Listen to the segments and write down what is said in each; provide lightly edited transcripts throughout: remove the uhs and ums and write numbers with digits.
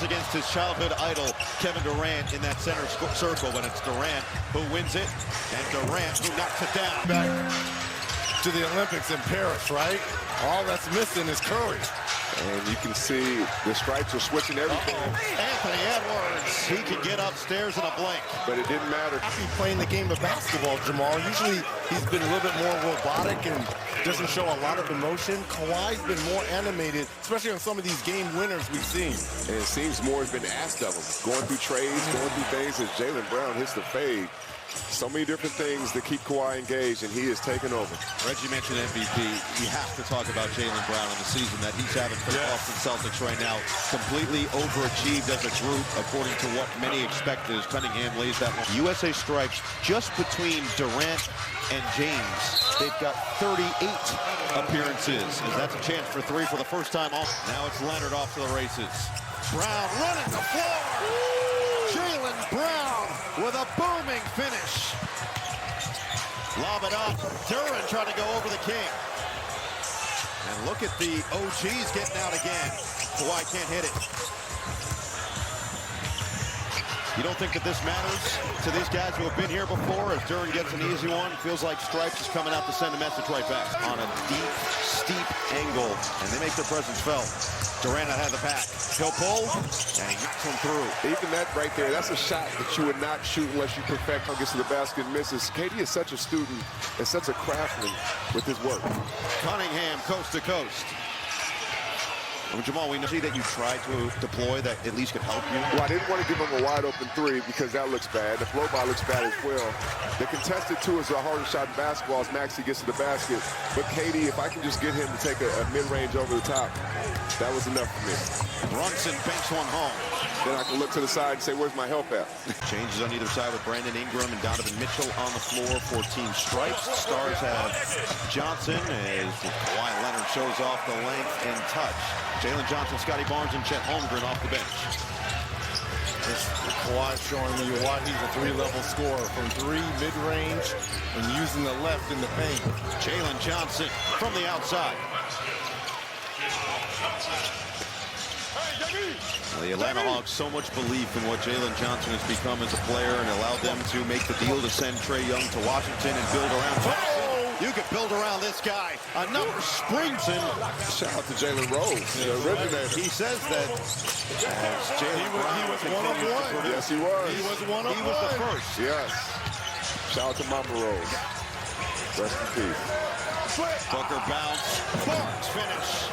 defense against his childhood idol, Kevin Durant, in that center circle, but it's Durant who wins it, and Durant who knocks it down. Back to the Olympics in Paris, right? All that's missing is Curry. And you can see the stripes are switching everything. Anthony Edwards, he can get upstairs in a blink. But it didn't matter. Happy playing the game of basketball, Jamal. Usually he's been a little bit more robotic and doesn't show a lot of emotion. Kawhi's been more animated, especially on some of these game winners we've seen. And it seems more has been asked of him. Going through trades, going through things as Jaylen Brown hits the fade. So many different things to keep Kawhi engaged, and he is taking over. Reggie mentioned MVP. We have to talk about Jaylen Brown and the season that he's having for the Boston Celtics right now. Completely overachieved as a group, according to what many expected as Cunningham lays that one. USA stripes just between Durant and James. They've got 38 appearances, as that's a chance for three for the first time off. Now it's Leonard off to the races. Brown running the floor. Jaylen Brown with a booming finish. Lob it up. Duran trying to go over the king. And look at the OGs getting out again. Kawhi can't hit it. You don't think that this matters to these guys who have been here before? As Duran gets an easy one, feels like Stripes is coming out to send a message right back. On a deep, steep angle, and they make their presence felt. Durant had the pack. He'll pull, and he knocks one through. Even that right there, that's a shot that you would not shoot unless you perfect how gets to the basket and misses. KD is such a student and such a craftsman with his work. Cunningham, coast to coast. Well, Jamal, we see that you tried to deploy that at least could help you. Well, I didn't want to give him a wide open three because that looks bad. The flow by looks bad as well. The contested two is the hardest shot in basketball as Maxey gets to the basket. But KD, if I can just get him to take a mid-range over the top, that was enough for me. Brunson banks one home. Then I can look to the side and say, where's my help at? Changes on either side with Brandon Ingram and Donovan Mitchell on the floor for Team Stripes. Stars have Johnson as Kawhi Leonard shows off the length and touch. Jalen Johnson, Scotty Barnes, and Chet Holmgren off the bench. Kawhi showing you why he's a three-level scorer from three, mid-range, and using the left in the paint. Jalen Johnson from the outside. The Atlanta Hawks, so much belief in what Jalen Johnson has become as a player and allowed them to make the deal to send Trae Young to Washington and build around Johnson. You could build around this guy. Another springs him. Shout out to Jalen Rose, the originator. He says that He was one of one. Yes, he was. He was one of one. He was the first. Yes. Shout out to Mama Rose. Rest in peace. Booker bounce. Barnes finish.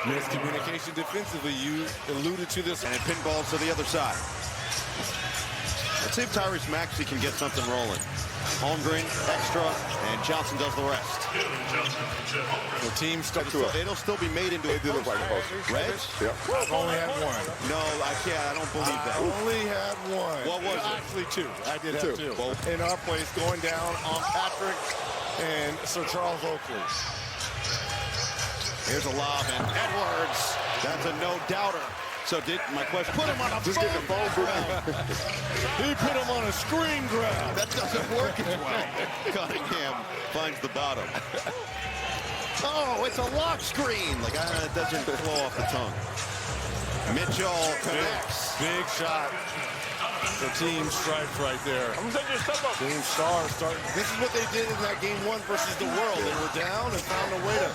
Miscommunication defensively. You alluded to this. And it pinballs to the other side. Let's see if Tyrese Maxey can get something rolling. Holmgren, extra, and Johnson does the rest. The team stuck to it. It'll still be made into a They look like posters. Reg? Yep. I've only had one. No, I can't. I don't believe that. Only had one. What was it? Actually two. I did Two. have two. Well, in our place, going down on Patrick and Sir Charles Oakley. Here's a lob, and Edwards. That's a no-doubter. So did my question, put him on a Just get the phone grab. He put him on a screen grab. That doesn't work as well. Cunningham finds the bottom. Oh, it's a lock screen. Like, it doesn't flow off the tongue. Mitchell connects. Big shot. The team stripes right there. Team Stars starting. This is what they did in that game one versus the world. They were down and found a way to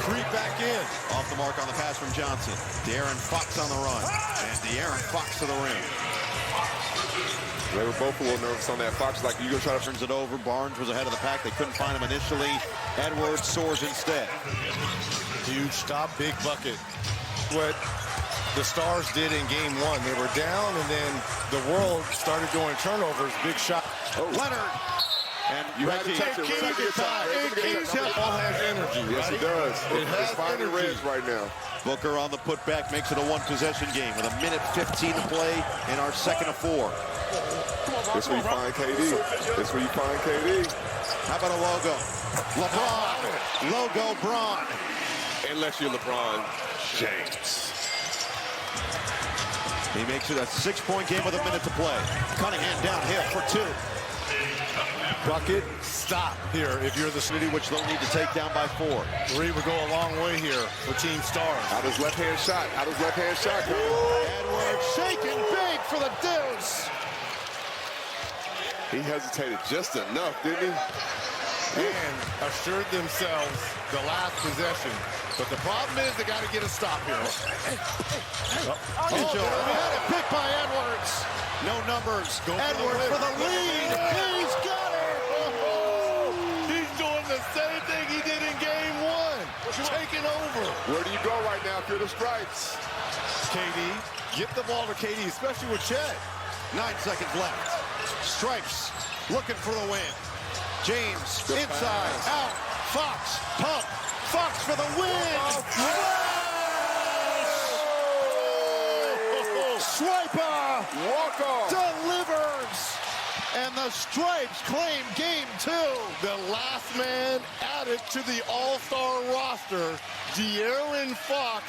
creep back in. Off the mark on the pass from Johnson. De'Aaron Fox on the run. And De'Aaron Fox to the rim. They were both a little nervous on that. Fox like, you gonna try to Turns it over. Barnes was ahead of the pack. They couldn't find him initially. Edwards soars instead. Huge stop, big bucket. What the Stars did in game one. They were down, and then the world started going turnovers. Big shot. Oh. Leonard. And You had to touch it. Ball has energy. Yes, right? it does. It has It's finding energy. reds right now. Booker on the putback makes it a one-possession game with 1:15 to play in our second of 4. This where you find KD. This where you find KD. How about a logo? LeBron. Logo Braun. Unless you're LeBron James. He makes it a 6-point game with 1 minute to play. Cunningham downhill for 2. Bucket, stop here if you're the City, which they'll need to take down by 4. 3 would go a long way here for Team Stars. Out his left-hand shot. Out his left-hand shot. Edwards Edwards shaking big for the deuce. He hesitated just enough, didn't he? And assured themselves the last possession. But the problem is they got to get a stop here. He had it picked by Edwards. No numbers. Edwards for the lead. He's got it. He's doing the same thing he did in game one. Taking over. Where do you go right now if you're the Stripes? KD, get the ball to KD, especially with Chet. 9 seconds left. Stripes looking for the win. James Good inside, pass. out. Fox, pump. Fox for the win. Swiper Walk off. delivers. And the Stripes claim game 2. The last man added to the all-star roster, De'Aaron Fox.